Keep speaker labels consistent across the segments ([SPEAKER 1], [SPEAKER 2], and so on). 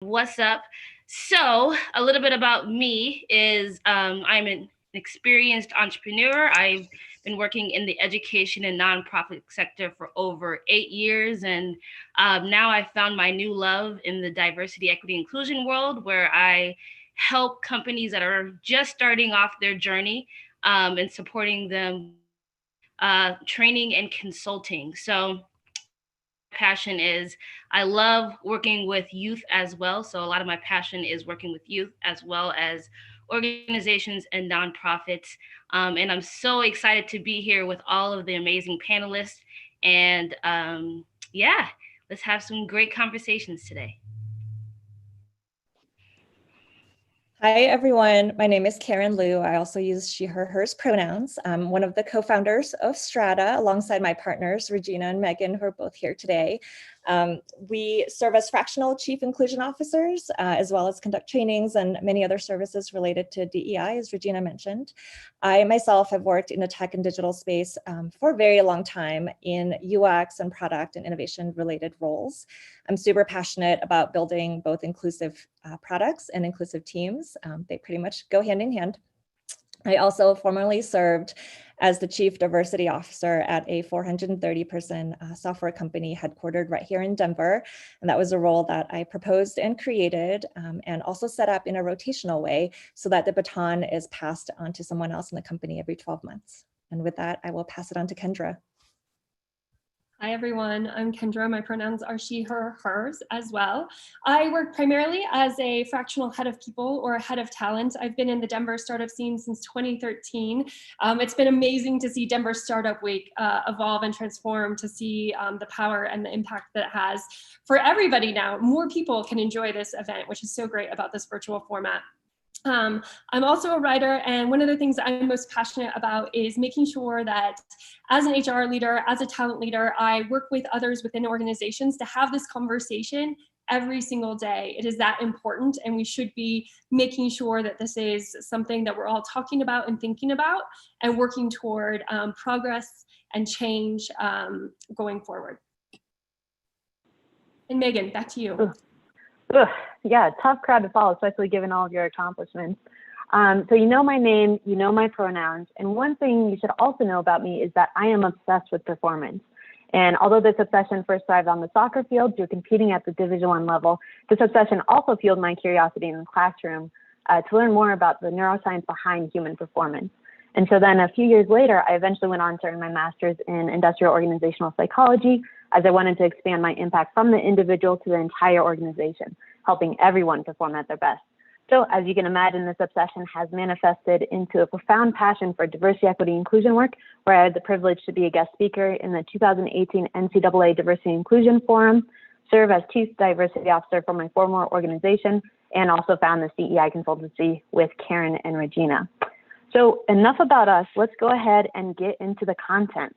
[SPEAKER 1] What's up? So, a little bit about me is I'm an experienced entrepreneur. I've been working in the education and nonprofit sector for over 8 years. And now I found my new love in the diversity, equity, inclusion world, where I help companies that are just starting off their journey and supporting them training and consulting. So, passion is I love working with youth as well. So a lot of my passion is working with youth as well as organizations and nonprofits. And I'm so excited to be here with all of the amazing panelists. And yeah, let's have some great conversations today.
[SPEAKER 2] Hi, everyone. My name is Karyn Liu. I also use she, her, hers pronouns. I'm one of the co-founders of Strata alongside my partners, Regina and Megan, who are both here today. We serve as fractional chief inclusion officers, as well as conduct trainings and many other services related to DEI, as Regina mentioned. I myself have worked in the tech and digital space for a very long time in UX and product and innovation related roles. I'm super passionate about building both inclusive products and inclusive teams. They pretty much go hand in hand. I also formerly served as the Chief Diversity Officer at a 430-person software company headquartered right here in Denver. And that was a role that I proposed and created and also set up in a rotational way so that the baton is passed on to someone else in the company every 12 months. And with that, I will pass it on to Kendra.
[SPEAKER 3] Hi, everyone. I'm Kendra. My pronouns are she, her, hers as well. I work primarily as a fractional head of people or a head of talent. I've been in the Denver startup scene since 2013. It's been amazing to see Denver Startup Week evolve and transform, to see the power and the impact that it has for everybody now. More people can enjoy this event, which is so great about this virtual format. I'm also a writer, and one of the things I'm most passionate about is making sure that as an HR leader, as a talent leader, I work with others within organizations to have this conversation every single day. It is that important, and we should be making sure that this is something that we're all talking about and thinking about and working toward progress and change going forward. And Megan, back to you.
[SPEAKER 4] Ugh, yeah, tough crowd to follow, especially given all of your accomplishments. So you know my name, you know my pronouns, and one thing you should also know about me is that I am obsessed with performance. And although this obsession first thrived on the soccer field through competing at the Division I level, this obsession also fueled my curiosity in the classroom to learn more about the neuroscience behind human performance. And so then a few years later, I eventually went on to earn my master's in industrial organizational psychology, as I wanted to expand my impact from the individual to the entire organization, helping everyone perform at their best. So as you can imagine, this obsession has manifested into a profound passion for diversity, equity, inclusion work, where I had the privilege to be a guest speaker in the 2018 NCAA Diversity Inclusion Forum, serve as Chief Diversity Officer for my former organization, and also found the CEI consultancy with Karyn and Regina. So enough about us, let's go ahead and get into the content.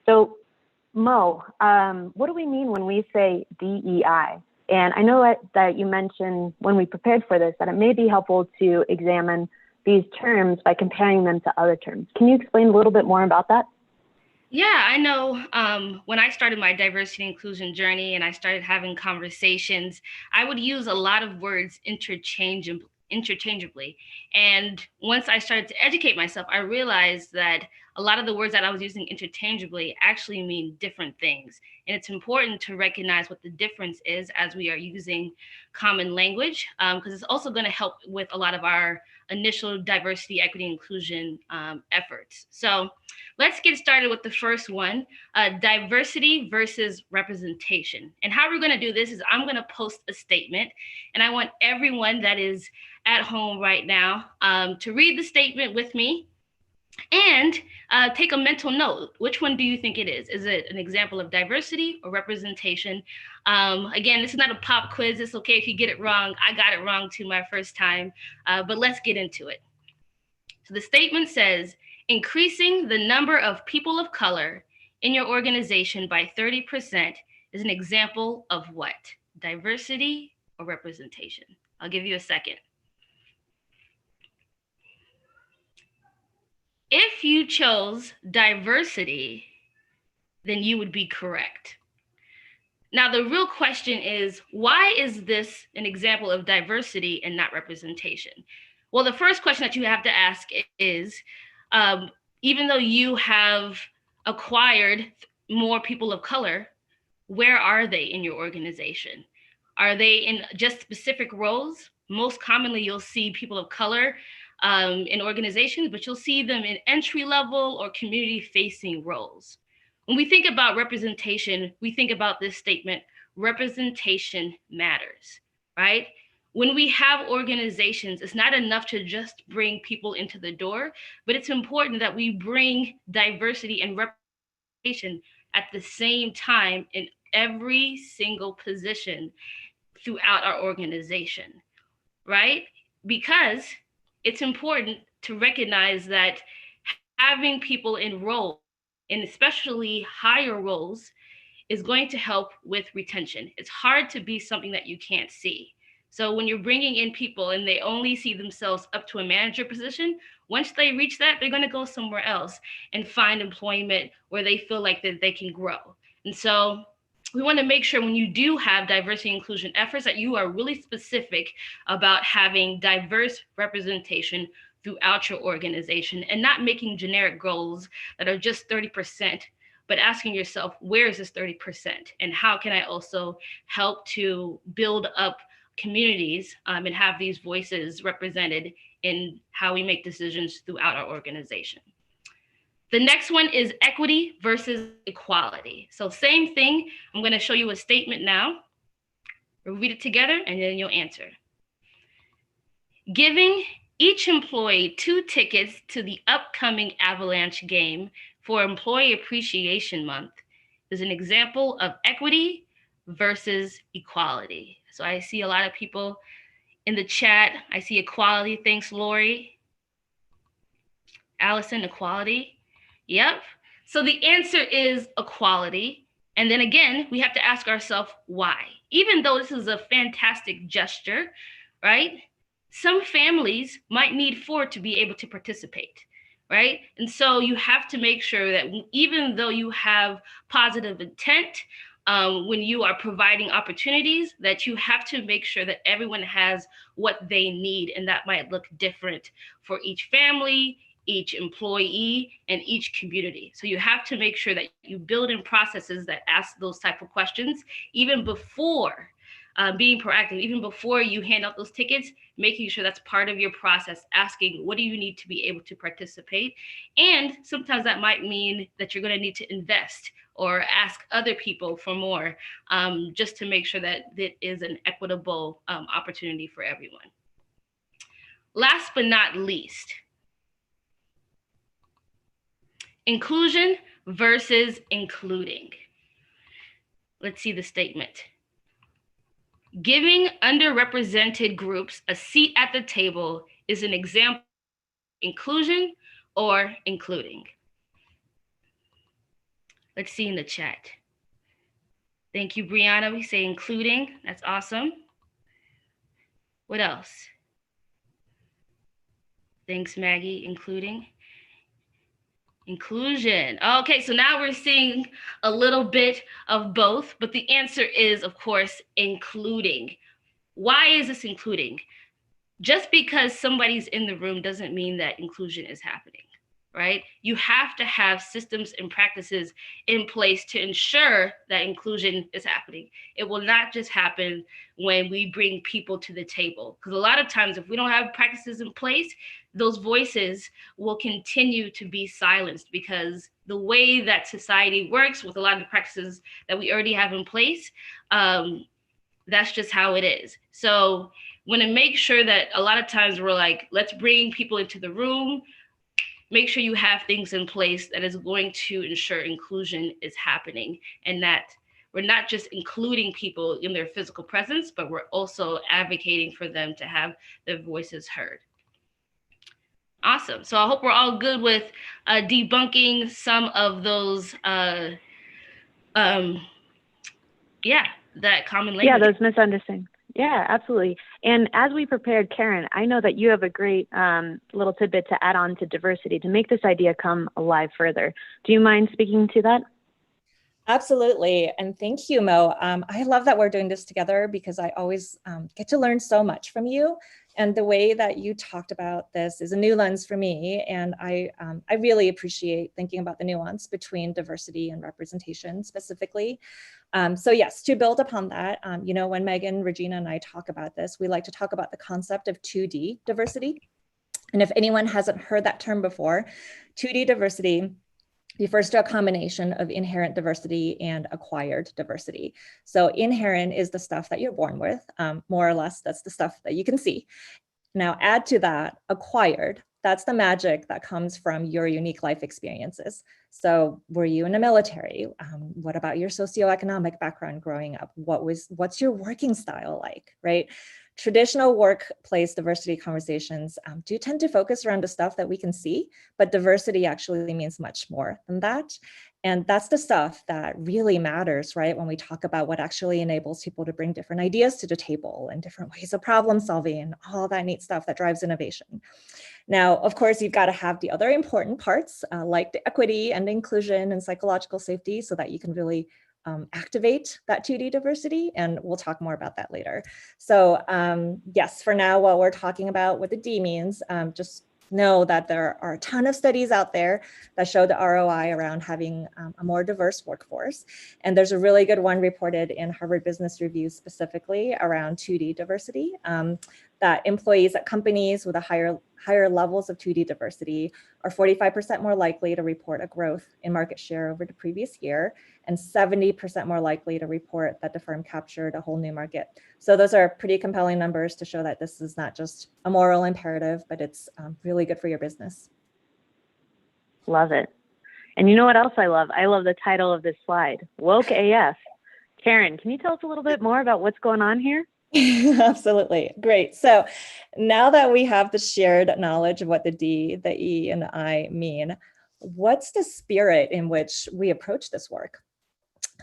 [SPEAKER 4] So Mo, what do we mean when we say DEI? And I know that you mentioned when we prepared for this that it may be helpful to examine these terms by comparing them to other terms. Can you explain a little bit more about that?
[SPEAKER 1] Yeah, I know when I started my diversity and inclusion journey and I started having conversations, I would use a lot of words interchangeably. And once I started to educate myself, I realized that a lot of the words that I was using interchangeably actually mean different things. And it's important to recognize what the difference is as we are using common language, because it's also going to help with a lot of our initial diversity, equity, inclusion efforts. So let's get started with the first one, diversity versus representation. And how we're going to do this is I'm going to post a statement, and I want everyone that is at home right now to read the statement with me and take a mental note. Which one do you think it is? Is it an example of diversity or representation? Again, this is not a pop quiz. It's okay if you get it wrong. I got it wrong too my first time, but let's get into it. So the statement says, increasing the number of people of color in your organization by 30% is an example of what? Diversity or representation? I'll give you a second. If you chose diversity, then you would be correct. Now, the real question is, why is this an example of diversity and not representation? Well, the first question that you have to ask is, even though you have acquired more people of color, where are they in your organization? Are they in just specific roles? Most commonly, you'll see people of color in organizations, but you'll see them in entry level or community facing roles. When we think about representation, we think about this statement: representation matters, right? When we have organizations, it's not enough to just bring people into the door, but it's important that we bring diversity and representation at the same time in every single position throughout our organization, right? Because it's important to recognize that having people in roles, and especially higher roles, is going to help with retention. It's hard to be something that you can't see. So when you're bringing in people and they only see themselves up to a manager position, once they reach that, they're going to go somewhere else and find employment where they feel like that they can grow. And so we want to make sure when you do have diversity and inclusion efforts that you are really specific about having diverse representation throughout your organization and not making generic goals that are just 30%, but asking yourself, where is this 30%? And how can I also help to build up communities and have these voices represented in how we make decisions throughout our organization? The next one is equity versus equality. So same thing, I'm going to show you a statement now. We'll read it together and then you'll answer. Giving each employee 2 tickets to the upcoming Avalanche game for Employee Appreciation Month is an example of equity versus equality. So I see a lot of people in the chat. I see equality. Thanks, Lori. Allison, equality. Yep. So the answer is equality. And then again, we have to ask ourselves why. Even though this is a fantastic gesture, right? Some families might need 4 to be able to participate, right? And so you have to make sure that even though you have positive intent, when you are providing opportunities, that you have to make sure that everyone has what they need. And that might look different for each family, each employee, and each community. So you have to make sure that you build in processes that ask those type of questions, even before being proactive, even before you hand out those tickets, making sure that's part of your process, asking, what do you need to be able to participate? And sometimes that might mean that you're going to need to invest or ask other people for more, just to make sure that it is an equitable opportunity for everyone. Last but not least, inclusion versus including. Let's see the statement. Giving underrepresented groups a seat at the table is an example of inclusion or including. Let's see in the chat. Thank you, Brianna. We say including. That's awesome. What else? Thanks, Maggie. Including. Inclusion. Okay, so now we're seeing a little bit of both, but the answer is, of course, including. Why is this including? Just because somebody's in the room doesn't mean that inclusion is happening, right? You have to have systems and practices in place to ensure that inclusion is happening. It will not just happen when we bring people to the table, because a lot of times if we don't have practices in place, those voices will continue to be silenced, because the way that society works with a lot of the practices that we already have in place, that's just how it is. So want to make sure that a lot of times we're like, let's bring people into the room, make sure you have things in place that is going to ensure inclusion is happening, and that we're not just including people in their physical presence, but we're also advocating for them to have their voices heard. Awesome. So I hope we're all good with debunking some of those, that common language.
[SPEAKER 4] Yeah, those misunderstandings. Yeah, absolutely. And as we prepared, Karyn, I know that you have a great little tidbit to add on to diversity to make this idea come alive further. Do you mind speaking to that?
[SPEAKER 2] Absolutely. And thank you, Mo. I love that we're doing this together because I always get to learn so much from you. And the way that you talked about this is a new lens for me. And I really appreciate thinking about the nuance between diversity and representation specifically. So yes, to build upon that, you know, when Megan, Regina, and I talk about this, we like to talk about the concept of 2D diversity. And if anyone hasn't heard that term before, 2D diversity refers to a combination of inherent diversity and acquired diversity. So inherent is the stuff that you're born with, more or less, that's the stuff that you can see. Now add to that acquired, that's the magic that comes from your unique life experiences. So were you in the military? What about your socioeconomic background growing up? What's your working style like, right? Traditional workplace diversity conversations do tend to focus around the stuff that we can see, but diversity actually means much more than that. And that's the stuff that really matters, right? When we talk about what actually enables people to bring different ideas to the table and different ways of problem solving and all that neat stuff that drives innovation. Now, of course, you've got to have the other important parts like the equity and inclusion and psychological safety so that you can really activate that 2D diversity, and we'll talk more about that later. So yes, for now, what we're talking about what the D means, just know that there are a ton of studies out there that show the ROI around having a more diverse workforce. And there's a really good one reported in Harvard Business Review specifically around 2D diversity, that employees at companies with a higher levels of 2D diversity are 45% more likely to report a growth in market share over the previous year, and 70% more likely to report that the firm captured a whole new market. So those are pretty compelling numbers to show that this is not just a moral imperative, but it's really good for your business.
[SPEAKER 4] Love it. And you know what else I love? I love the title of this slide, Woke AF. Karyn, can you tell us a little bit more about what's going on here?
[SPEAKER 2] Absolutely. Great. So now that we have the shared knowledge of what the D, the E, and the I mean, what's the spirit in which we approach this work?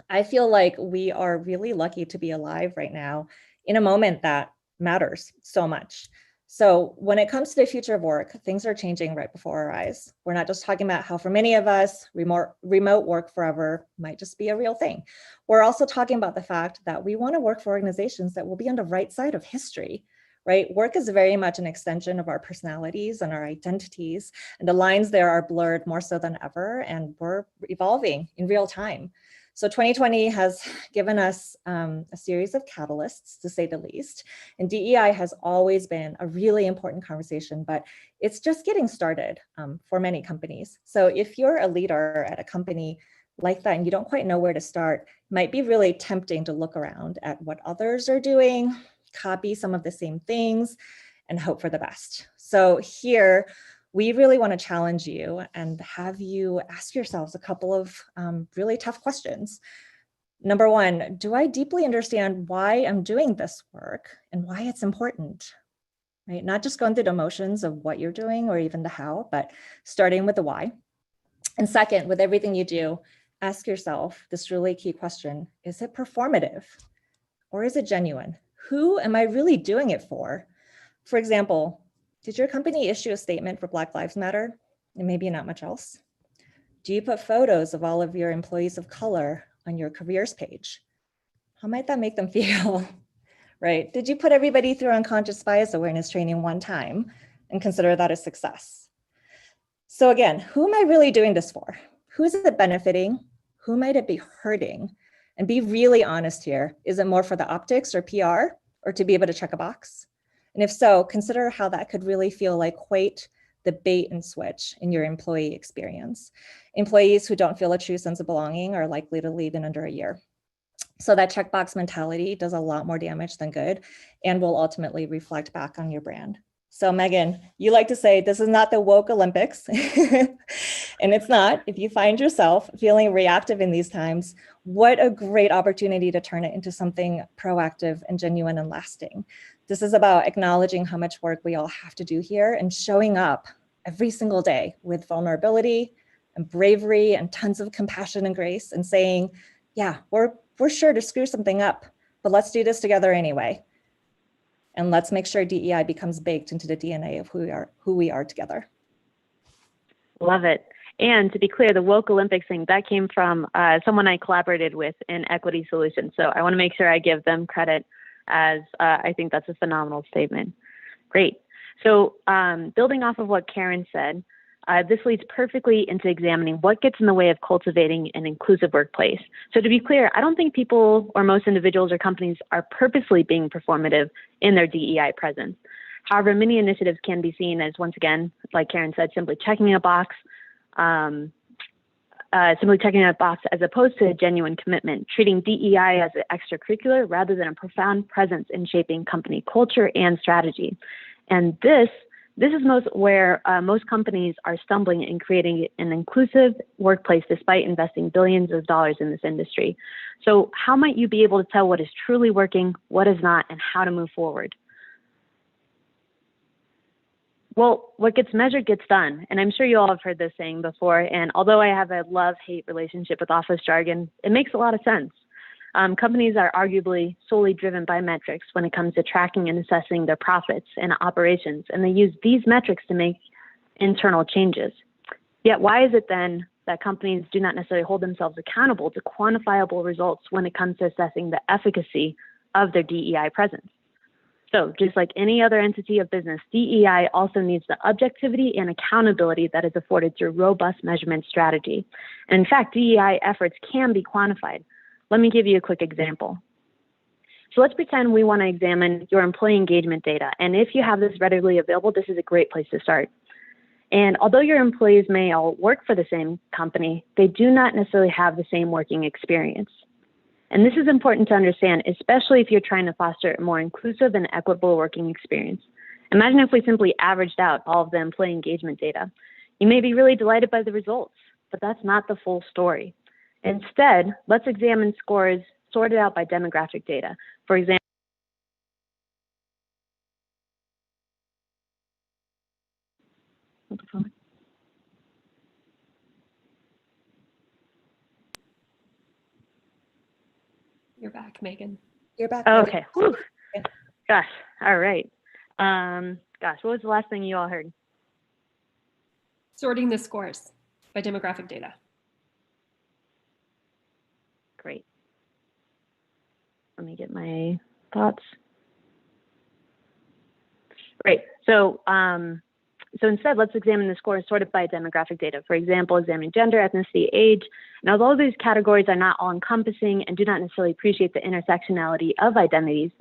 [SPEAKER 2] I feel like we are really lucky to be alive right now in a moment that matters so much. So when it comes to the future of work, things are changing right before our eyes. We're not just talking about how for many of us, remote work forever might just be a real thing. We're also talking about the fact that we want to work for organizations that will be on the right side of history, right? Work is very much an extension of our personalities and our identities, and the lines there are blurred more so than ever, and we're evolving in real time. So 2020 has given us a series of catalysts, to say the least. And DEI has always been a really important conversation, but it's just getting started for many companies. So if you're a leader at a company like that and you don't quite know where to start, it might be really tempting to look around at what others are doing, copy some of the same things, and hope for the best. So here, we really want to challenge you and have you ask yourselves a couple of really tough questions. Number one, do I deeply understand why I'm doing this work and why it's important? Right? Not just going through the motions of what you're doing or even the how, but starting with the why. And second, with everything you do, ask yourself this really key question: is it performative or is it genuine? Who am I really doing it for? For example, did your company issue a statement for Black Lives Matter and maybe not much else? Do you put photos of all of your employees of color on your careers page? How might that make them feel, right? Did you put everybody through unconscious bias awareness training one time and consider that a success? So again, who am I really doing this for? Who is it benefiting? Who might it be hurting? And be really honest here. Is it more for the optics or PR or to be able to check a box? And if so, consider how that could really feel like quite the bait and switch in your employee experience. Employees who don't feel a true sense of belonging are likely to leave in under a year. So that checkbox mentality does a lot more damage than good and will ultimately reflect back on your brand. So Megan, you like to say this is not the woke Olympics, and it's not. If you find yourself feeling reactive in these times, what a great opportunity to turn it into something proactive and genuine and lasting. This is about acknowledging how much work we all have to do here and showing up every single day with vulnerability and bravery and tons of compassion and grace and saying, yeah, we're sure to screw something up, but let's do this together anyway. And let's make sure DEI becomes baked into the DNA of who we are together.
[SPEAKER 4] Love it. And to be clear, the woke Olympics thing, that came from someone I collaborated with in Equity Solutions. So I want to make sure I give them credit, as I think that's a phenomenal statement. Great. So building off of what Karyn said, this leads perfectly into examining what gets in the way of cultivating an inclusive workplace. So to be clear, I don't think people or most individuals or companies are purposely being performative in their DEI presence. However, many initiatives can be seen as, once again, like Karyn said, simply checking a box, as opposed to a genuine commitment, treating DEI as an extracurricular rather than a profound presence in shaping company culture and strategy. And this is where most companies are stumbling in creating an inclusive workplace despite investing billions of dollars in this industry. So how might you be able to tell what is truly working, what is not, and how to move forward? Well, what gets measured gets done. And I'm sure you all have heard this saying before. And although I have a love-hate relationship with office jargon, it makes a lot of sense. Companies are arguably solely driven by metrics when it comes to tracking and assessing their profits and operations, and they use these metrics to make internal changes. Yet why is it then that companies do not necessarily hold themselves accountable to quantifiable results when it comes to assessing the efficacy of their DEI presence? So just like any other entity of business, DEI also needs the objectivity and accountability that is afforded through robust measurement strategy. And in fact, DEI efforts can be quantified. Let me give you a quick example. So let's pretend we want to examine your employee engagement data. And if you have this readily available, this is a great place to start. And although your employees may all work for the same company, they do not necessarily have the same working experience. And this is important to understand, especially if you're trying to foster a more inclusive and equitable working experience. Imagine if we simply averaged out all of the employee engagement data. You may be really delighted by the results, but that's not the full story. Instead, let's examine scores sorted out by demographic data. For example,
[SPEAKER 3] You're back, Megan.
[SPEAKER 2] You're back.
[SPEAKER 4] oh,
[SPEAKER 2] Megan.
[SPEAKER 4] okay. Whew. Gosh, all right. Gosh, what was the last thing you all heard?
[SPEAKER 3] Sorting the scores by demographic data.
[SPEAKER 4] Great. Let me get my thoughts. Great. So instead, let's examine the scores sorted by demographic data. For example, examine gender, ethnicity, age. And although these categories are not all-encompassing and do not necessarily appreciate the intersectionality of identities,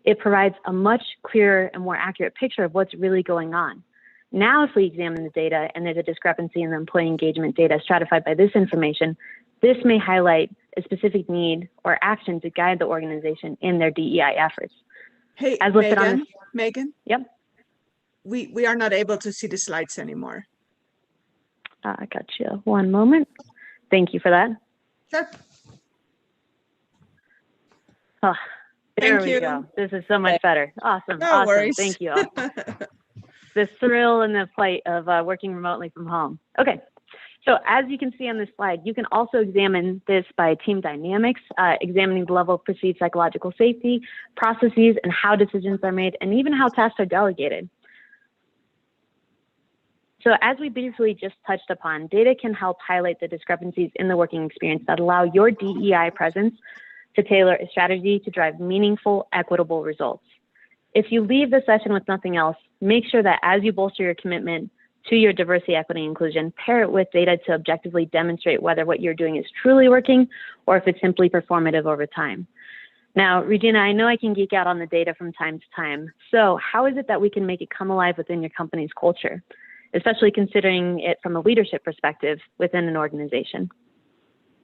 [SPEAKER 4] it provides a much clearer and more accurate picture of what's really going on. Now, if we examine the data and there's a discrepancy in the employee engagement data stratified by this information, this may highlight a specific need or action to guide the organization in their DEI efforts.
[SPEAKER 5] Hey,
[SPEAKER 4] As listed on this,
[SPEAKER 5] Megan?
[SPEAKER 4] Yep.
[SPEAKER 5] We are not able to see the slides anymore.
[SPEAKER 4] I got you. One moment. Thank you for that.
[SPEAKER 5] Sure.
[SPEAKER 4] Oh, there
[SPEAKER 5] Thank
[SPEAKER 4] we
[SPEAKER 5] you.
[SPEAKER 4] go. This is so much better. Awesome.
[SPEAKER 5] No
[SPEAKER 4] awesome.
[SPEAKER 5] worries.
[SPEAKER 4] Thank you all. The thrill and the plight of working remotely from home. Okay. So as you can see on this slide, you can also examine this by team dynamics, examining the level of perceived psychological safety, processes, and how decisions are made, and even how tasks are delegated. So as we briefly just touched upon, data can help highlight the discrepancies in the working experience that allow your DEI presence to tailor a strategy to drive meaningful, equitable results. If you leave the session with nothing else, make sure that as you bolster your commitment to your diversity, equity, and inclusion, pair it with data to objectively demonstrate whether what you're doing is truly working or if it's simply performative over time. Now, Regina, I know I can geek out on the data from time to time. So how is it that we can make it come alive within your company's culture, especially considering it from a leadership perspective within an organization?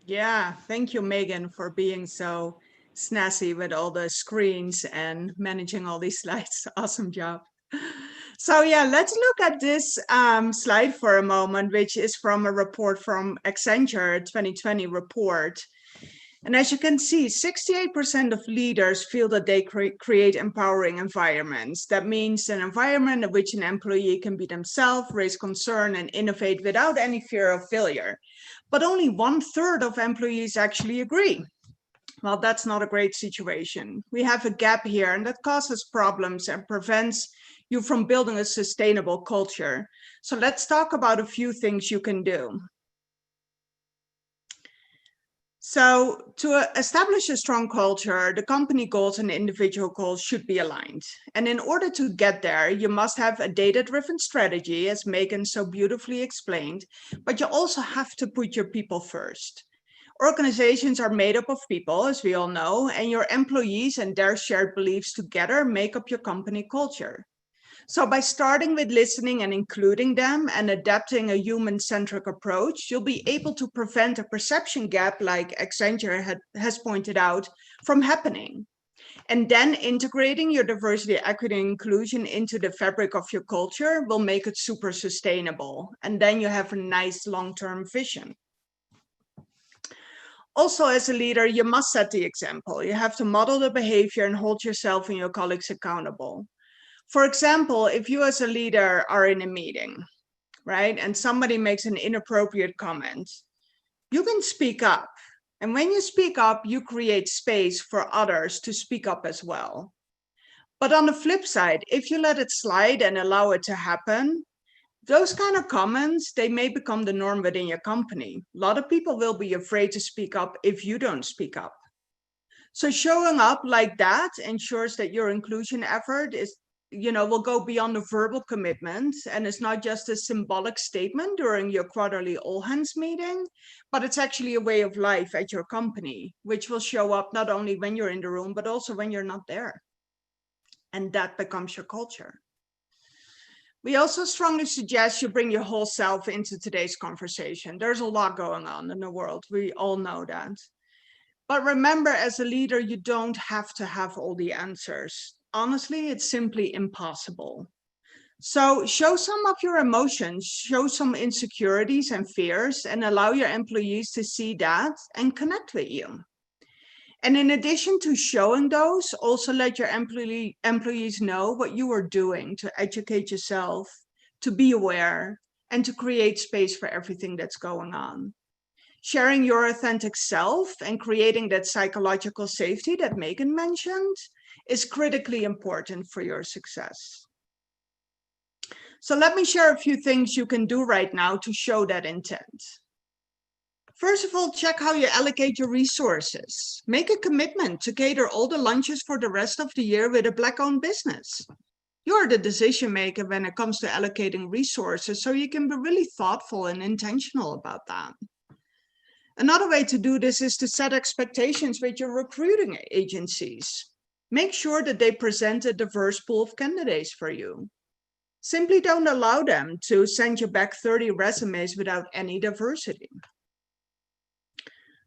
[SPEAKER 5] Yeah, thank you, Megan, for being so snazzy with all the screens and managing all these slides. Awesome job. So yeah, let's look at this slide for a moment, which is from a report from Accenture 2020 report. And as you can see, 68% of leaders feel that they create empowering environments. That means an environment in which an employee can be themselves, raise concern, and innovate without any fear of failure. But only 1/3 of employees actually agree. Well, that's not a great situation. We have a gap here, and that causes problems and prevents you from building a sustainable culture. So let's talk about a few things you can do. So to establish a strong culture, the company goals and individual goals should be aligned. And in order to get there, you must have a data-driven strategy, as Megan so beautifully explained, but you also have to put your people first. Organizations are made up of people, as we all know, and your employees and their shared beliefs together make up your company culture. So by starting with listening and including them and adapting a human-centric approach, you'll be able to prevent a perception gap, like Accenture has pointed out, from happening. And then integrating your diversity, equity, and inclusion into the fabric of your culture will make it super sustainable. And then you have a nice long-term vision. Also, as a leader, you must set the example. You have to model the behavior and hold yourself and your colleagues accountable. For example, if you as a leader are in a meeting, right, and somebody makes an inappropriate comment, you can speak up. And when you speak up, you create space for others to speak up as well. But on the flip side, if you let it slide and allow it to happen, those kind of comments, they may become the norm within your company. A lot of people will be afraid to speak up if you don't speak up. So showing up like that ensures that your inclusion effort is, will go beyond the verbal commitment, and it's not just a symbolic statement during your quarterly all hands meeting, but it's actually a way of life at your company, which will show up not only when you're in the room, but also when you're not there. And that becomes your culture. We also strongly suggest you bring your whole self into today's conversation. There's a lot going on in the world. We all know that. But remember, as a leader, you don't have to have all the answers. Honestly, it's simply impossible. So show some of your emotions, show some insecurities and fears, and allow your employees to see that and connect with you. And in addition to showing those, also let your employees know what you are doing to educate yourself, to be aware, and to create space for everything that's going on. Sharing your authentic self and creating that psychological safety that Megan mentioned is critically important for your success. So let me share a few things you can do right now to show that intent. First of all, check how you allocate your resources. Make a commitment to cater all the lunches for the rest of the year with a Black-owned business. You're the decision maker when it comes to allocating resources, so you can be really thoughtful and intentional about that. Another way to do this is to set expectations with your recruiting agencies. Make sure that they present a diverse pool of candidates for you. Simply don't allow them to send you back 30 resumes without any diversity.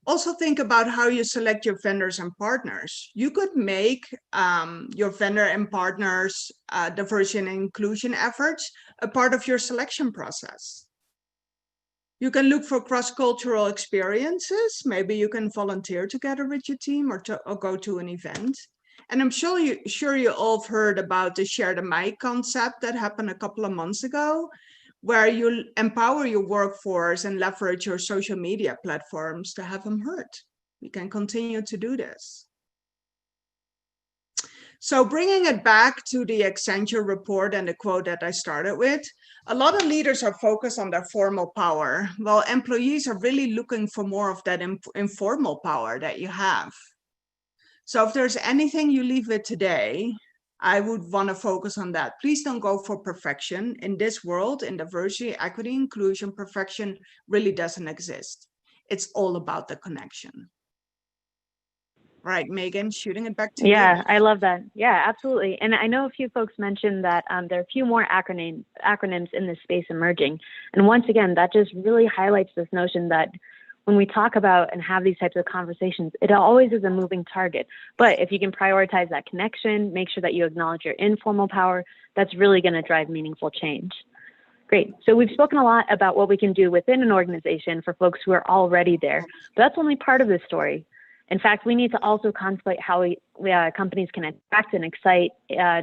[SPEAKER 5] Also think about how you select your vendors and partners. You could make your vendor and partners diversity and inclusion efforts a part of your selection process. You can look for cross-cultural experiences. Maybe you can volunteer together with your team or go to an event. And I'm sure you all have heard about the Share the Mic concept that happened a couple of months ago, where you empower your workforce and leverage your social media platforms to have them heard. We can continue to do this. So bringing it back to the Accenture report and the quote that I started with, a lot of leaders are focused on their formal power, while employees are really looking for more of that informal power that you have. So if there's anything you leave with today, I would want to focus on that. Please don't go for perfection. In this world, in diversity, equity, inclusion, perfection really doesn't exist. It's all about the connection. Right, Megan, shooting it back to you.
[SPEAKER 4] Yeah, I love that. Yeah, absolutely. And I know a few folks mentioned that there are a few more acronyms in this space emerging. And once again, that just really highlights this notion that when we talk about and have these types of conversations, it always is a moving target. But if you can prioritize that connection, make sure that you acknowledge your informal power, that's really going to drive meaningful change. Great. So we've spoken a lot about what we can do within an organization for folks who are already there, but that's only part of the story. In fact, we need to also contemplate how companies can attract and excite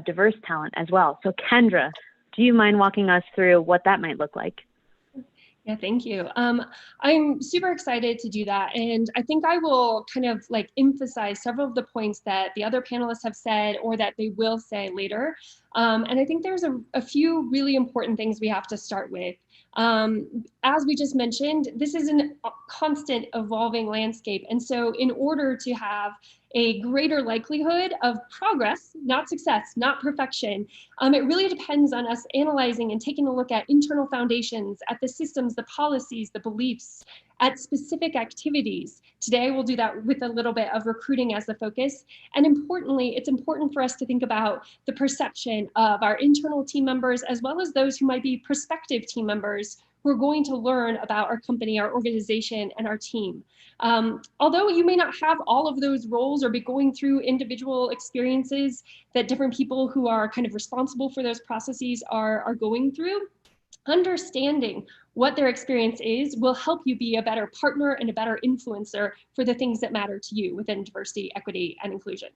[SPEAKER 4] diverse talent as well. So Kendra, do you mind walking us through what that might look like?
[SPEAKER 3] Yeah, thank you. I'm super excited to do that. And I think I will kind of like emphasize several of the points that the other panelists have said or that they will say later. And I think there's a few really important things we have to start with. As we just mentioned, this is a constant evolving landscape. And so in order to have a greater likelihood of progress, not success, not perfection, it really depends on us analyzing and taking a look at internal foundations, at the systems, the policies, the beliefs, at specific activities. Today, we'll do that with a little bit of recruiting as the focus. And importantly, it's important for us to think about the perception of our internal team members, as well as those who might be prospective team members who are going to learn about our company, our organization, and our team. Although you may not have all of those roles or be going through individual experiences that different people who are kind of responsible for those processes are going through, understanding what their experience is will help you be a better partner and a better influencer for the things that matter to you within diversity, equity, and inclusion.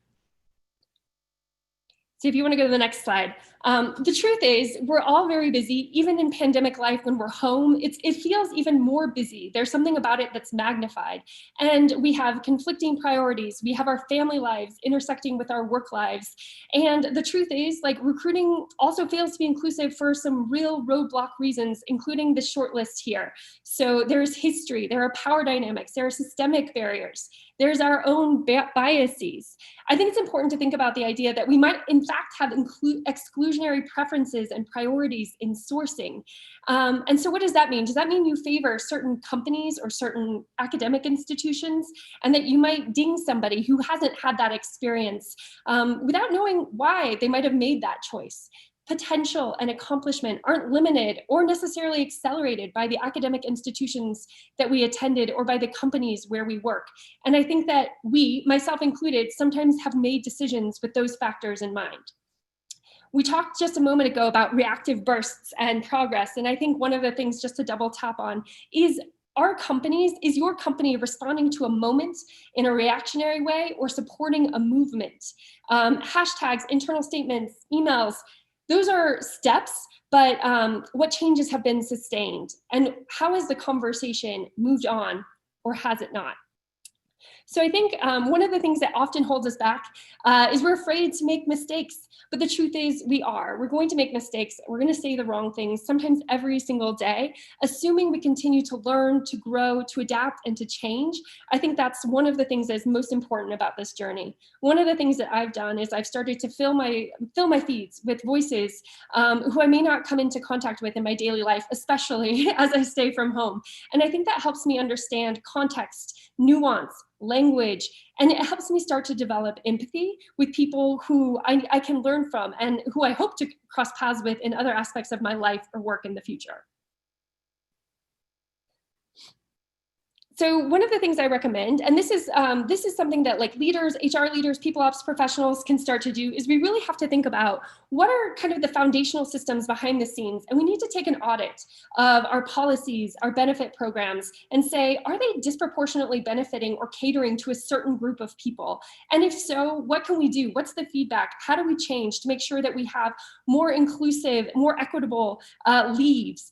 [SPEAKER 3] So if you want to go to the next slide. The truth is we're all very busy, even in pandemic life when we're home, it feels even more busy. There's something about it that's magnified. And we have conflicting priorities. We have our family lives intersecting with our work lives. And the truth is, like, recruiting also fails to be inclusive for some real roadblock reasons, including the short list here. So there's history, there are power dynamics, there are systemic barriers. There's our own biases. I think it's important to think about the idea that we might in fact have exclusionary preferences and priorities in sourcing. And so what does that mean? Does that mean you favor certain companies or certain academic institutions, and that you might ding somebody who hasn't had that experience without knowing why they might have made that choice? Potential and accomplishment aren't limited or necessarily accelerated by the academic institutions that we attended or by the companies where we work. And I think that we, myself included, sometimes have made decisions with those factors in mind. We talked just a moment ago about reactive bursts and progress. And I think one of the things just to double tap on is, is your company responding to a moment in a reactionary way or supporting a movement? Hashtags, internal statements, emails, those are steps, but what changes have been sustained? And how has the conversation moved on, or has it not? So I think one of the things that often holds us back is we're afraid to make mistakes. But the truth is we're going to make mistakes. We're going to say the wrong things, sometimes every single day, assuming we continue to learn, to grow, to adapt, and to change. I think that's one of the things that is most important about this journey. One of the things that I've done is I've started to fill my feeds with voices who I may not come into contact with in my daily life, especially as I stay from home. And I think that helps me understand context, nuance, language, and it helps me start to develop empathy with people who I can learn from and who I hope to cross paths with in other aspects of my life or work in the future. So one of the things I recommend, and this is something that like leaders, HR leaders, people ops professionals can start to do, is we really have to think about what are kind of the foundational systems behind the scenes. And we need to take an audit of our policies, our benefit programs, and say, are they disproportionately benefiting or catering to a certain group of people? And if so, what can we do? What's the feedback? How do we change to make sure that we have more inclusive, more equitable leaves?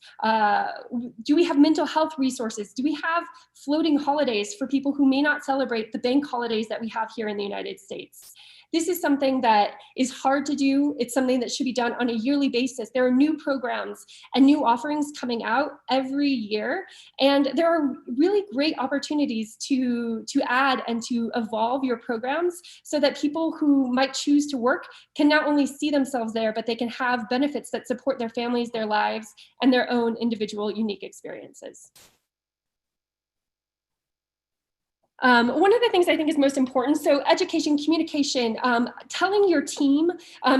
[SPEAKER 3] Do we have mental health resources? Do we have floating holidays for people who may not celebrate the bank holidays that we have here in the United States? This is something that is hard to do. It's something that should be done on a yearly basis. There are new programs and new offerings coming out every year. And there are really great opportunities to add and to evolve your programs so that people who might choose to work can not only see themselves there, but they can have benefits that support their families, their lives, and their own individual unique experiences. One of the things I think is most important, so education, communication, telling your team,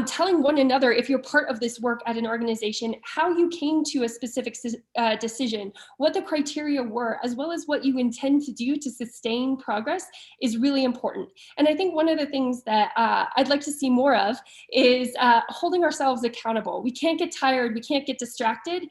[SPEAKER 3] telling one another if you're part of this work at an organization, how you came to a specific decision, what the criteria were, as well as what you intend to do to sustain progress is really important. And I think one of the things that I'd like to see more of is holding ourselves accountable. We can't get tired, we can't get distracted.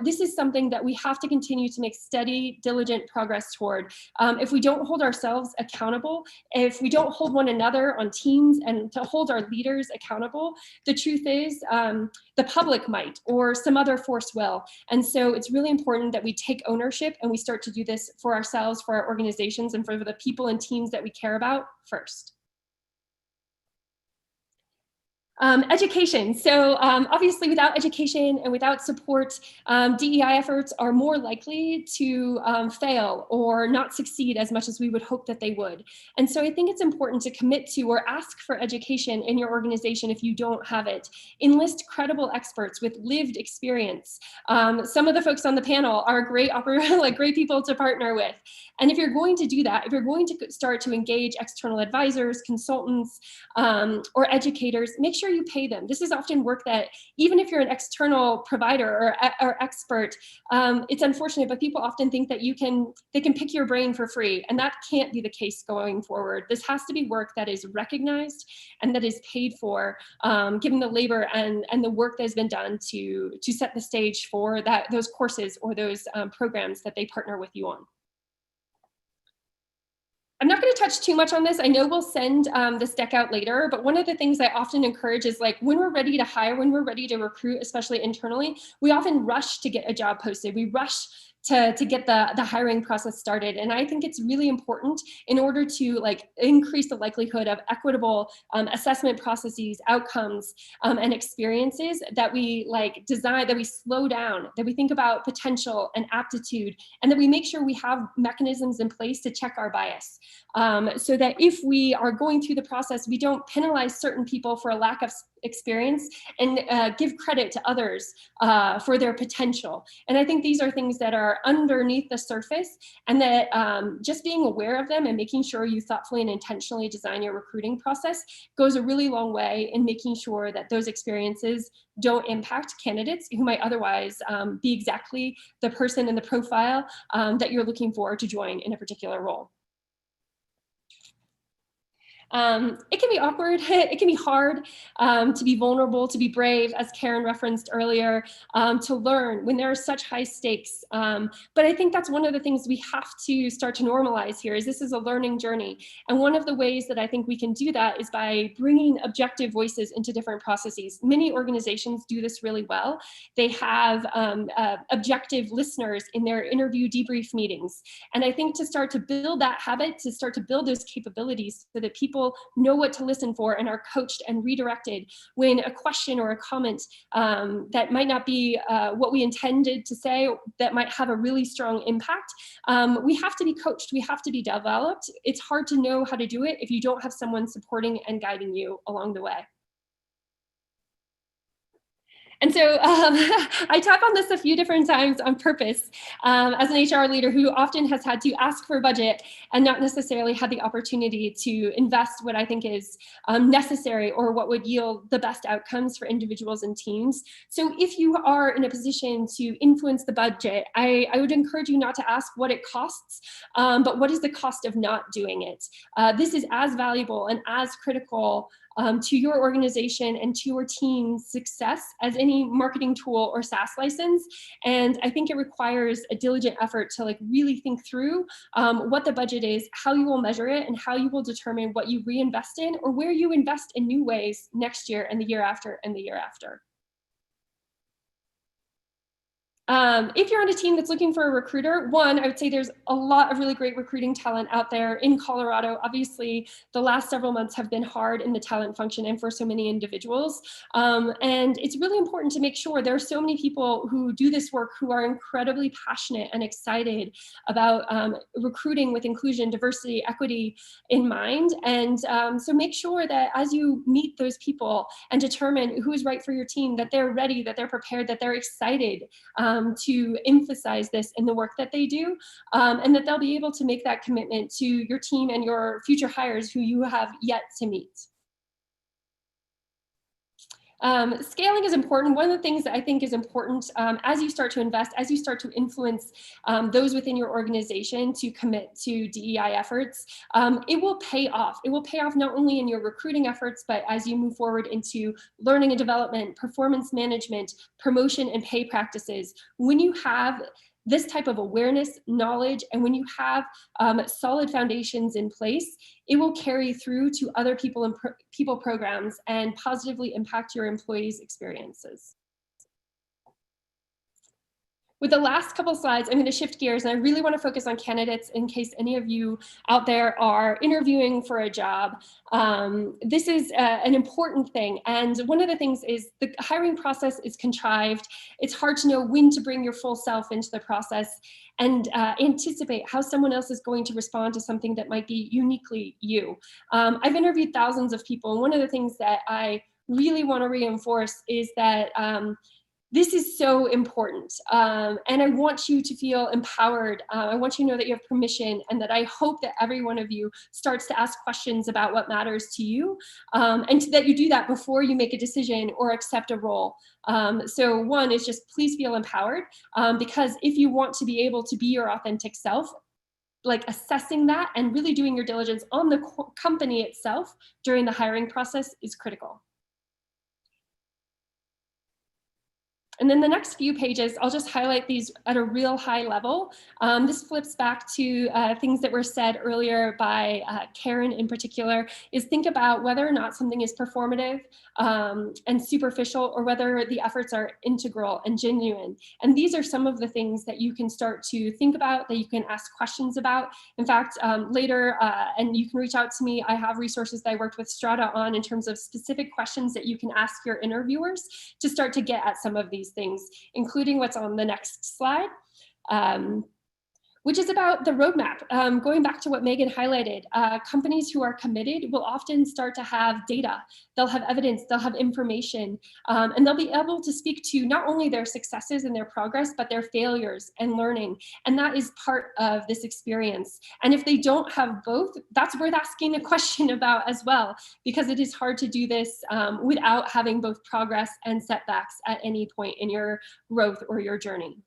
[SPEAKER 3] This is something that we have to continue to make steady, diligent progress toward. If we don't hold ourselves accountable, if we don't hold one another on teams and to hold our leaders accountable, the truth is the public might, or some other force will. And so it's really important that we take ownership and we start to do this for ourselves, for our organizations, and for the people and teams that we care about first. Education. So obviously without education and without support, DEI efforts are more likely to fail or not succeed as much as we would hope that they would. And so I think it's important to commit to or ask for education in your organization if you don't have it. Enlist credible experts with lived experience. Some of the folks on the panel are great people to partner with. And if you're going to do that, if you're going to start to engage external advisors, consultants, or educators, make sure you pay them. This is often work that, even if you're an external provider or expert, it's unfortunate, but people often think that they can pick your brain for free, and that can't be the case going forward. This has to be work that is recognized and that is paid for, given the labor and the work that has been done to set the stage for those courses or those programs that they partner with you on. I'm not going to touch too much on this. I know we'll send this deck out later, but one of the things I often encourage is, like, when we're ready to hire, when we're ready to recruit, especially internally, we often rush to get a job posted. We rush to get the hiring process started. And I think it's really important, in order to increase the likelihood of equitable assessment processes, outcomes, and experiences, that we design, that we slow down, that we think about potential and aptitude, and that we make sure we have mechanisms in place to check our bias. So that if we are going through the process, we don't penalize certain people for a lack of experience and give credit to others for their potential. And I think these are things that are underneath the surface, and that just being aware of them and making sure you thoughtfully and intentionally design your recruiting process goes a really long way in making sure that those experiences don't impact candidates who might otherwise be exactly the person and the profile that you're looking for to join in a particular role. It can be awkward, it can be hard to be vulnerable, to be brave, as Karyn referenced earlier, to learn when there are such high stakes. But I think that's one of the things we have to start to normalize here, is this is a learning journey. And one of the ways that I think we can do that is by bringing objective voices into different processes. Many organizations do this really well. They have objective listeners in their interview debrief meetings. And I think to start to build that habit, to start to build those capabilities so that people know what to listen for and are coached and redirected when a question or a comment that might not be what we intended to say, that might have a really strong impact. We have to be coached, we have to be developed. It's hard to know how to do it if you don't have someone supporting and guiding you along the way. And so I tap on this a few different times on purpose as an HR leader who often has had to ask for budget and not necessarily had the opportunity to invest what I think is necessary or what would yield the best outcomes for individuals and teams. So if you are in a position to influence the budget, I would encourage you not to ask what it costs, but what is the cost of not doing it? This is as valuable and as critical to your organization and to your team's success as any marketing tool or SaaS license. And I think it requires a diligent effort to really think through what the budget is, how you will measure it, and how you will determine what you reinvest in or where you invest in new ways next year and the year after and the year after. If you're on a team that's looking for a recruiter, one, I would say there's a lot of really great recruiting talent out there in Colorado. Obviously, the last several months have been hard in the talent function and for so many individuals. And it's really important to make sure there are so many people who do this work who are incredibly passionate and excited about recruiting with inclusion, diversity, equity in mind. And so make sure that as you meet those people and determine who is right for your team, that they're ready, that they're prepared, that they're excited to emphasize this in the work that they do, and that they'll be able to make that commitment to your team and your future hires who you have yet to meet. Scaling is important. One of the things that I think is important as you start to invest, as you start to influence those within your organization to commit to DEI efforts, it will pay off. It will pay off not only in your recruiting efforts, but as you move forward into learning and development, performance management, promotion and pay practices. When you have this type of awareness, knowledge, and when you have solid foundations in place, it will carry through to other people and people programs and positively impact your employees' experiences. With the last couple slides, I'm going to shift gears, and I really want to focus on candidates in case any of you out there are interviewing for a job. This is an important thing. And one of the things is the hiring process is contrived. It's hard to know when to bring your full self into the process and anticipate how someone else is going to respond to something that might be uniquely you. I've interviewed thousands of people, and one of the things that I really want to reinforce is that this is so important, and I want you to feel empowered. I want you to know that you have permission, and that I hope that every one of you starts to ask questions about what matters to you, and that you do that before you make a decision or accept a role. So one is just please feel empowered, because if you want to be able to be your authentic self, like assessing that and really doing your diligence on the company itself during the hiring process is critical. And then the next few pages, I'll just highlight these at a real high level. This flips back to things that were said earlier by Karyn in particular, is think about whether or not something is performative and superficial, or whether the efforts are integral and genuine. And these are some of the things that you can start to think about, that you can ask questions about. In fact, later, and you can reach out to me, I have resources that I worked with Strata on in terms of specific questions that you can ask your interviewers to start to get at some of these things, including what's on the next slide, which is about the roadmap. Going back to what Megan highlighted, companies who are committed will often start to have data. They'll have evidence, they'll have information, and they'll be able to speak to not only their successes and their progress, but their failures and learning. And that is part of this experience. And if they don't have both, that's worth asking a question about as well, because it is hard to do this without having both progress and setbacks at any point in your growth or your journey.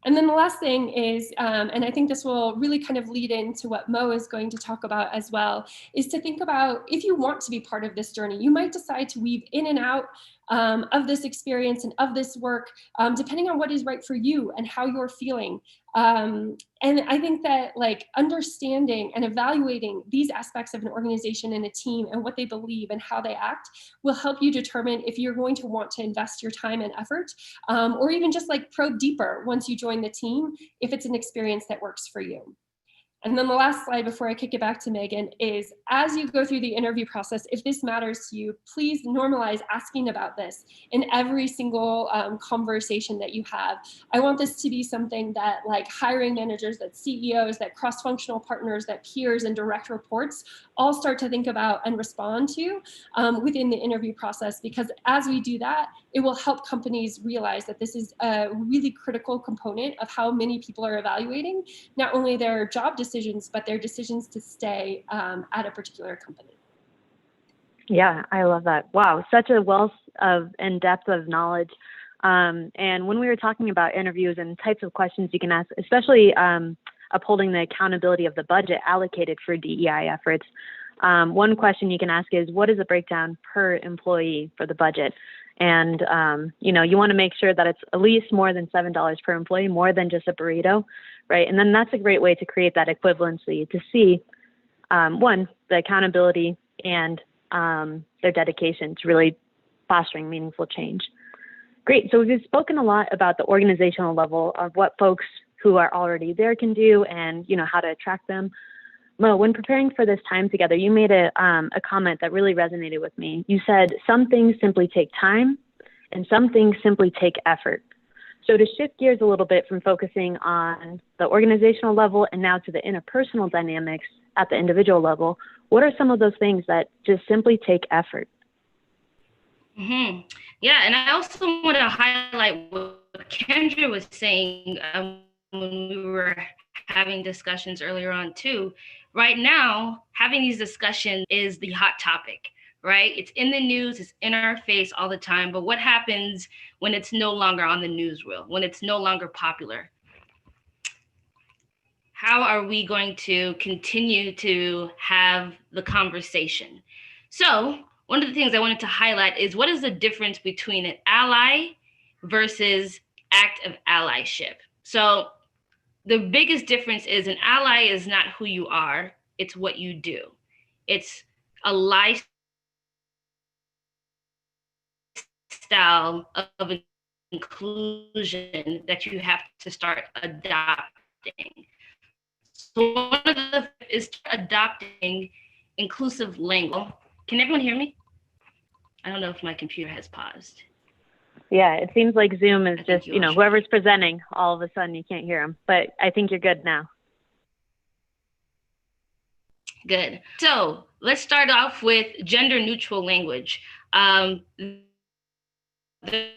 [SPEAKER 3] And then the last thing is, and I think this will really kind of lead into what Mo is going to talk about as well, is to think about if you want to be part of this journey, you might decide to weave in and out of this experience and of this work, depending on what is right for you and how you're feeling. And I think that like understanding and evaluating these aspects of an organization and a team and what they believe and how they act will help you determine if you're going to want to invest your time and effort, or even just like probe deeper once you join the team, if it's an experience that works for you. And then the last slide before I kick it back to Megan is, as you go through the interview process, if this matters to you, please normalize asking about this in every single conversation that you have. I want this to be something that like hiring managers, that CEOs, that cross-functional partners, that peers and direct reports all start to think about and respond to within the interview process, because as we do that, it will help companies realize that this is a really critical component of how many people are evaluating not only their job decisions, but their decisions to stay at a particular company.
[SPEAKER 4] Yeah, I love that. Wow, such a wealth of and depth of knowledge. And when we were talking about interviews and types of questions you can ask, especially upholding the accountability of the budget allocated for DEI efforts, one question you can ask is, what is the breakdown per employee for the budget? And, you know, you want to make sure that it's at least more than $7 per employee, more than just a burrito, right? And then that's a great way to create that equivalency to see, one, the accountability and their dedication to really fostering meaningful change. Great. So we've spoken a lot about the organizational level of what folks who are already there can do and, you know, how to attract them. Mo, when preparing for this time together, you made a comment that really resonated with me. You said some things simply take time and some things simply take effort. So to shift gears a little bit from focusing on the organizational level and now to the interpersonal dynamics at the individual level, what are some of those things that just simply take effort?
[SPEAKER 1] Mm-hmm. Yeah, and I also want to highlight what Kendra was saying when we were having discussions earlier on too. Right now, having these discussions is the hot topic, right? It's in the news, it's in our face all the time, but what happens when it's no longer on the newsreel, when it's no longer popular? How are we going to continue to have the conversation? So one of the things I wanted to highlight is, what is the difference between an ally versus act of allyship? So the biggest difference is an ally is not who you are, it's what you do. It's a lifestyle of inclusion that you have to start adopting. So one of the is adopting inclusive language. Can everyone hear me? I don't know if my computer has paused.
[SPEAKER 4] Yeah, it seems like Zoom is just, whoever's presenting, all of a sudden you can't hear them, but I think you're good now.
[SPEAKER 1] Good. So let's start off with gender neutral language. There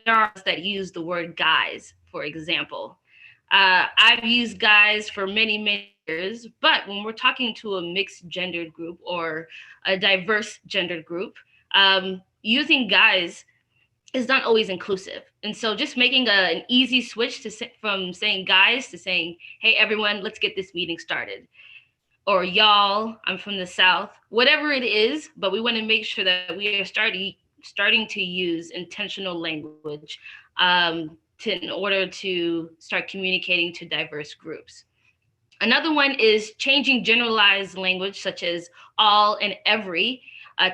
[SPEAKER 1] are that use the word guys, for example. I've used guys for many years, but when we're talking to a mixed gendered group or a diverse gendered group, using guys is not always inclusive. And so just making an easy switch from saying guys to saying, hey, everyone, let's get this meeting started. Or y'all, I'm from the South, whatever it is, but we want to make sure that we are starting to use intentional language in order to start communicating to diverse groups. Another one is changing generalized language such as all and every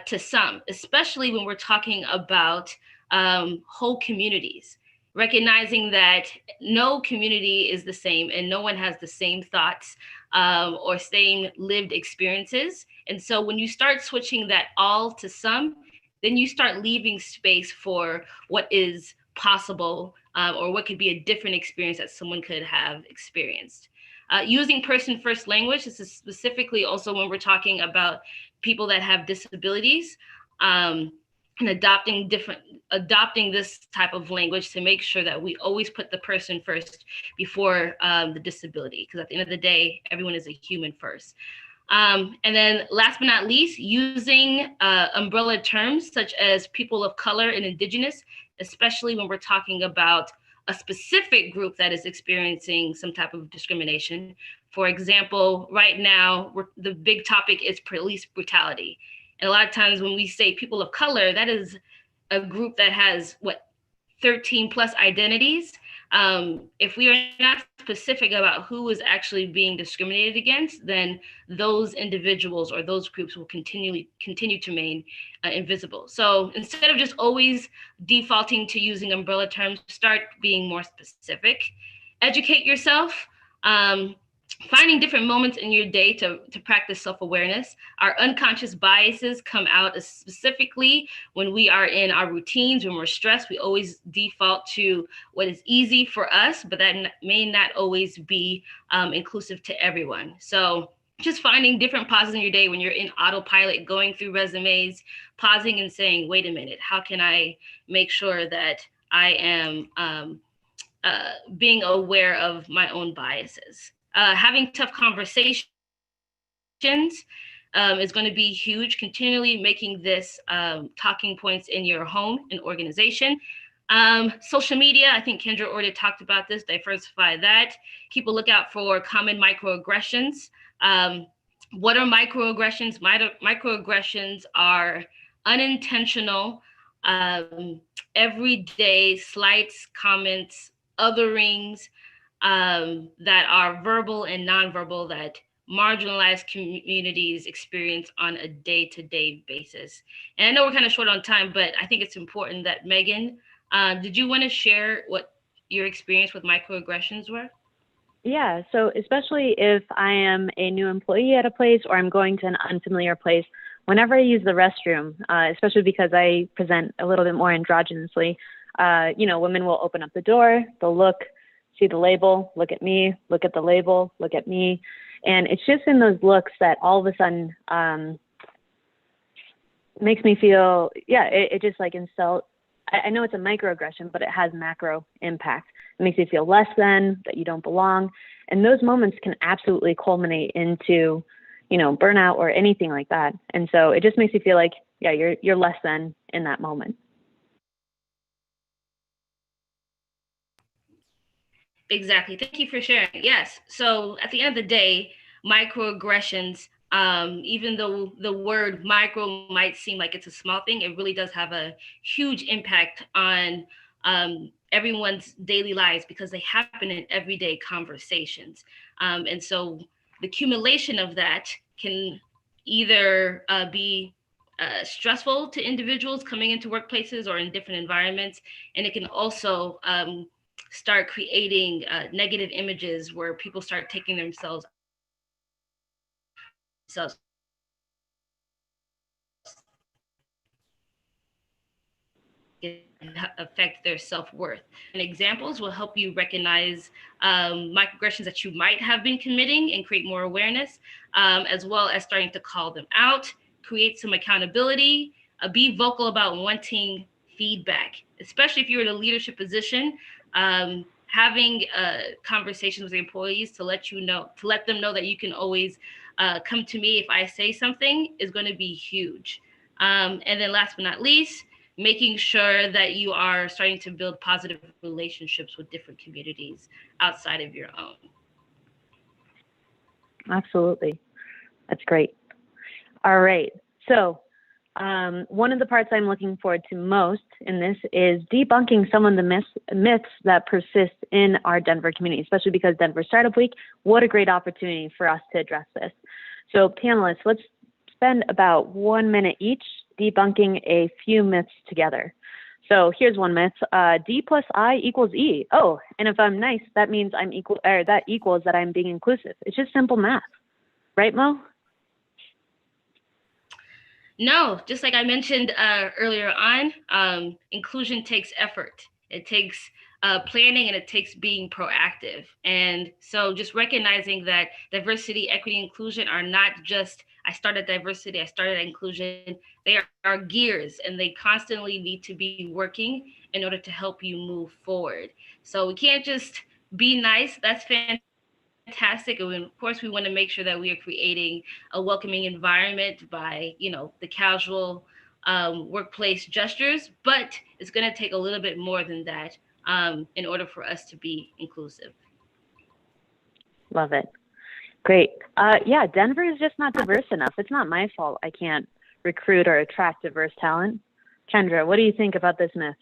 [SPEAKER 1] to some, especially when we're talking about whole communities, recognizing that no community is the same and no one has the same thoughts or same lived experiences. And so when you start switching that all to some, then you start leaving space for what is possible or what could be a different experience that someone could have experienced. Using person-first language, this is specifically also when we're talking about people that have disabilities, and adopting this type of language to make sure that we always put the person first before the disability, because at the end of the day, everyone is a human first. And then last but not least, using umbrella terms such as people of color and indigenous, especially when we're talking about a specific group that is experiencing some type of discrimination. For example, right now, the big topic is police brutality. And a lot of times when we say people of color, that is a group that has 13 plus identities. If we are not specific about who is actually being discriminated against, then those individuals or those groups will continue to remain invisible. So instead of just always defaulting to using umbrella terms, start being more specific. Educate yourself. Finding different moments in your day to practice self-awareness. Our unconscious biases come out specifically when we are in our routines, when we're stressed. We always default to what is easy for us, but that may not always be inclusive to everyone. So just finding different pauses in your day when you're in autopilot, going through resumes, pausing and saying, wait a minute, how can I make sure that I am being aware of my own biases? Having tough conversations is going to be huge. Continually making this talking points in your home and organization. Social media, I think Kendra already talked about this, diversify that. Keep a lookout for common microaggressions. What are microaggressions? Microaggressions are unintentional, everyday slights, comments, otherings, that are verbal and nonverbal that marginalized communities experience on a day-to-day basis. And I know we're kind of short on time, but I think it's important that Megan, did you want to share what your experience with microaggressions were?
[SPEAKER 4] Yeah, so especially if I am a new employee at a place or I'm going to an unfamiliar place, whenever I use the restroom, especially because I present a little bit more androgynously, women will open up the door, they'll look, see the label, look at me, look at the label, look at me. And it's just in those looks that all of a sudden makes me feel, it just like insult. I know it's a microaggression, but it has macro impact. It makes you feel less than, that you don't belong. And those moments can absolutely culminate into, burnout or anything like that. And so it just makes you feel like, you're less than in that moment.
[SPEAKER 1] Exactly. Thank you for sharing. Yes. So at the end of the day, microaggressions, even though the word micro might seem like it's a small thing, it really does have a huge impact on everyone's daily lives because they happen in everyday conversations. And so the accumulation of that can either be stressful to individuals coming into workplaces or in different environments. And it can also start creating negative images where people start taking themselves affect their self-worth. And examples will help you recognize microaggressions that you might have been committing and create more awareness, as well as starting to call them out, create some accountability, be vocal about wanting feedback, especially if you're in a leadership position. Having conversations with employees to let them know that you can always come to me if I say something is going to be huge. And then last but not least, making sure that you are starting to build positive relationships with different communities outside of your own.
[SPEAKER 4] Absolutely. That's great. All right. So one of the parts I'm looking forward to most in this is debunking some of the myths that persist in our Denver community, especially because Denver Startup Week. What a great opportunity for us to address this. So panelists, let's spend about 1 minute each debunking a few myths together. So here's one myth: D plus I equals E. Oh, and if I'm nice, that means I'm equal, or that equals that I'm being inclusive. It's just simple math, right, Mo?
[SPEAKER 1] No, just like I mentioned earlier on, inclusion takes effort. It takes planning, and it takes being proactive. And so just recognizing that diversity, equity, inclusion are not just, I started diversity, I started inclusion. They are gears, and they constantly need to be working in order to help you move forward. So we can't just be nice. That's fantastic. And of course, we want to make sure that we are creating a welcoming environment by, the casual workplace gestures, but it's going to take a little bit more than that in order for us to be inclusive.
[SPEAKER 4] Love it. Great. Yeah, Denver is just not diverse enough. It's not my fault I can't recruit or attract diverse talent. Kendra, what do you think about this myth?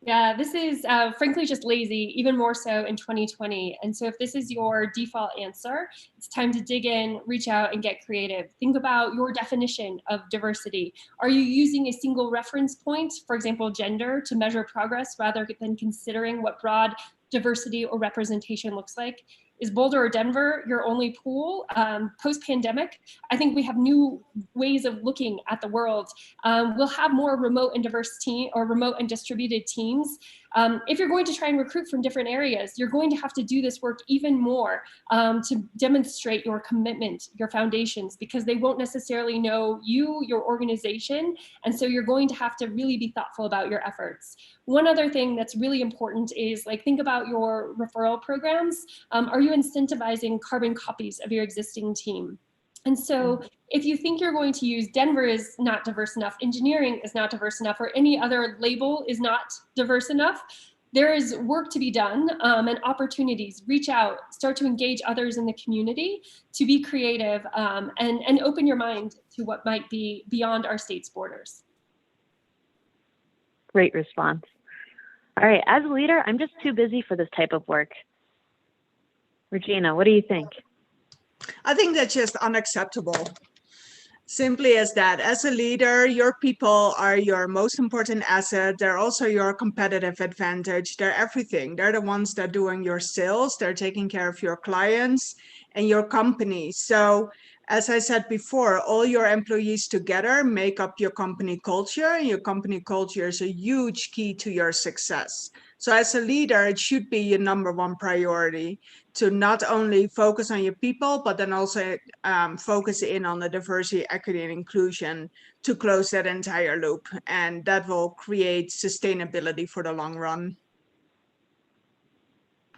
[SPEAKER 3] Yeah, this is frankly just lazy, even more so in 2020. And so if this is your default answer, it's time to dig in, reach out, and get creative. Think about your definition of diversity. Are you using a single reference point, for example, gender, to measure progress rather than considering what broad diversity or representation looks like? Is Boulder or Denver your only pool? Post-pandemic, I think we have new ways of looking at the world. We'll have more remote and diverse team or remote and distributed teams. If you're going to try and recruit from different areas, you're going to have to do this work even more to demonstrate your commitment, your foundations, because they won't necessarily know you, your organization. And so you're going to have to really be thoughtful about your efforts. One other thing that's really important is think about your referral programs. Are you incentivizing carbon copies of your existing team? And so if you think you're going to use Denver is not diverse enough, engineering is not diverse enough, or any other label is not diverse enough, there is work to be done and opportunities. Reach out, start to engage others in the community to be creative and open your mind to what might be beyond our state's borders.
[SPEAKER 4] Great response. All right, as a leader, I'm just too busy for this type of work. Regina, what do you think?
[SPEAKER 5] I think that's just unacceptable. Simply as that. As a leader, your people are your most important asset. They're also your competitive advantage. They're everything. They're the ones that are doing your sales. They're taking care of your clients and your company. So as I said before, all your employees together make up your company culture. And your company culture is a huge key to your success. So as a leader, it should be your #1 priority to not only focus on your people, but then also focus in on the diversity, equity, and inclusion to close that entire loop. And that will create sustainability for the long run.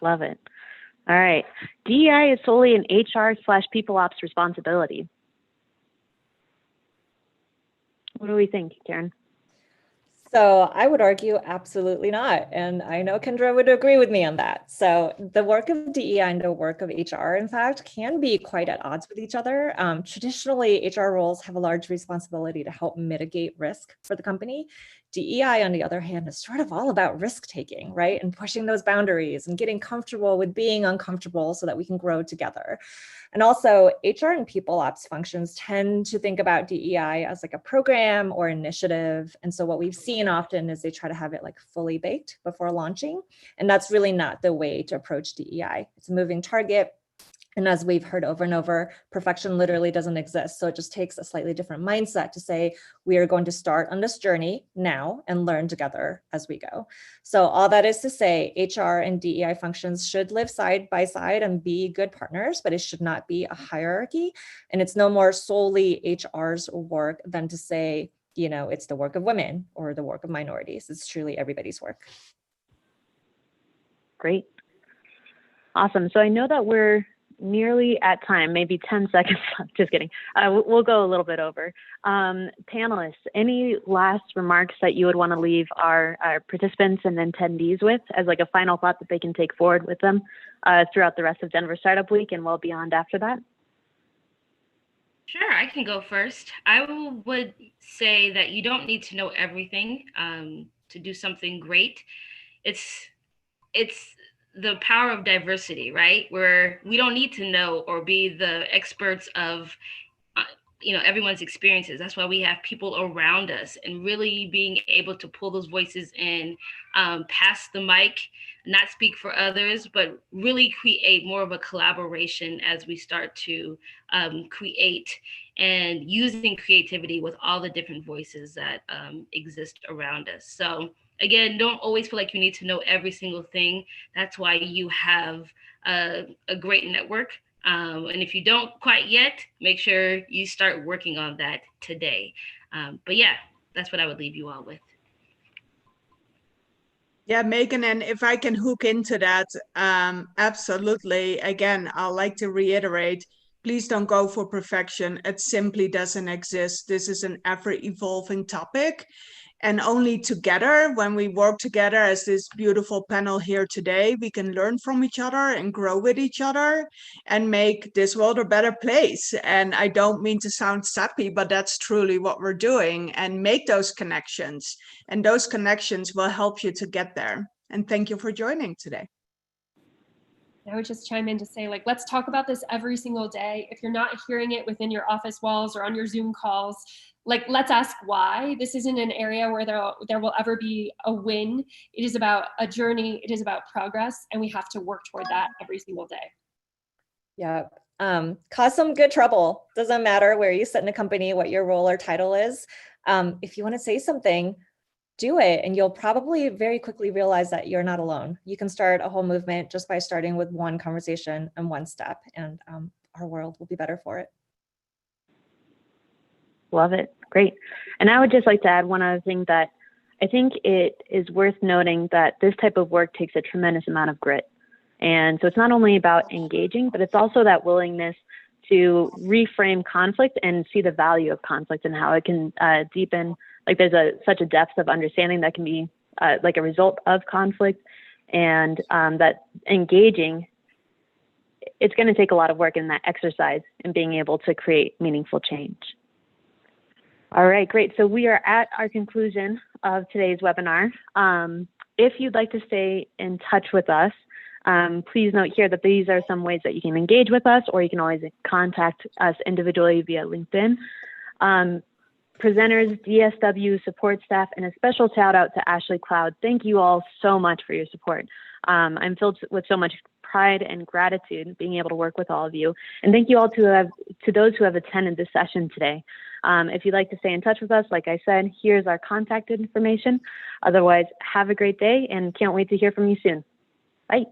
[SPEAKER 4] Love it. All right. DEI is solely an HR/people ops responsibility. What do we think, Karyn?
[SPEAKER 2] So I would argue absolutely not. And I know Kendra would agree with me on that. So the work of DEI and the work of HR, in fact, can be quite at odds with each other. Traditionally, HR roles have a large responsibility to help mitigate risk for the company. DEI, on the other hand, is sort of all about risk taking, right? And pushing those boundaries and getting comfortable with being uncomfortable so that we can grow together. And also HR and people ops functions tend to think about DEI as like a program or initiative. And so what we've seen often is they try to have it like fully baked before launching. And that's really not the way to approach DEI. It's a moving target. And as we've heard over and over, perfection literally doesn't exist. So it just takes a slightly different mindset to say, we are going to start on this journey now and learn together as we go. So all that is to say, HR and DEI functions should live side by side and be good partners, but it should not be a hierarchy. And it's no more solely HR's work than to say, you know, it's the work of women or the work of minorities. It's truly everybody's work.
[SPEAKER 4] Great. Awesome. So I know that we're nearly at time, maybe 10 seconds, just kidding. We'll go a little bit over. Panelists, any last remarks that you would want to leave our participants and attendees with as like a final thought that they can take forward with them throughout the rest of Denver Startup Week and well beyond after that?
[SPEAKER 1] Sure, I can go first. I would say that you don't need to know everything to do something great. It's the power of diversity, right? Where we don't need to know or be the experts of everyone's experiences. That's why we have people around us, and really being able to pull those voices in, pass the mic, not speak for others, but really create more of a collaboration as we start to create, and using creativity with all the different voices that exist around us. So again, don't always feel like you need to know every single thing. That's why you have a great network. And if you don't quite yet, make sure you start working on that today. But yeah, that's what I would leave you all with.
[SPEAKER 5] Yeah, Megan, and if I can hook into that, absolutely. Again, I'd like to reiterate, please don't go for perfection. It simply doesn't exist. This is an ever-evolving topic. And only together, when we work together as this beautiful panel here today, we can learn from each other and grow with each other and make this world a better place. And I don't mean to sound sappy, but that's truly what we're doing, and make those connections. And those connections will help you to get there. And thank you for joining today.
[SPEAKER 3] I would just chime in to say, like, let's talk about this every single day. If you're not hearing it within your office walls or on your Zoom calls, like, let's ask why. This isn't an area where there will ever be a win. It is about a journey. It is about progress, and we have to work toward that every single day.
[SPEAKER 2] Yeah. Cause some good trouble. Doesn't matter where you sit in a company, what your role or title is. If you want to say something, do it, and you'll probably very quickly realize that you're not alone. You can start a whole movement just by starting with one conversation and one step, and our world will be better for it.
[SPEAKER 4] Love it. Great. And I would just like to add one other thing, that I think it is worth noting that this type of work takes a tremendous amount of grit. And so it's not only about engaging, but it's also that willingness to reframe conflict and see the value of conflict and how it can deepen. Like, there's such a depth of understanding that can be like a result of conflict, and that engaging, it's going to take a lot of work in that exercise and being able to create meaningful change. All right, great. So we are at our conclusion of today's webinar. If you'd like to stay in touch with us, please note here that these are some ways that you can engage with us, or you can always contact us individually via LinkedIn. Presenters, DSW, support staff, and a special shout out to Ashley Cloud. Thank you all so much for your support. I'm filled with so much pride and gratitude being able to work with all of you. And thank you all to those who have attended this session today. If you'd like to stay in touch with us, like I said, here's our contact information. Otherwise, have a great day and can't wait to hear from you soon. Bye.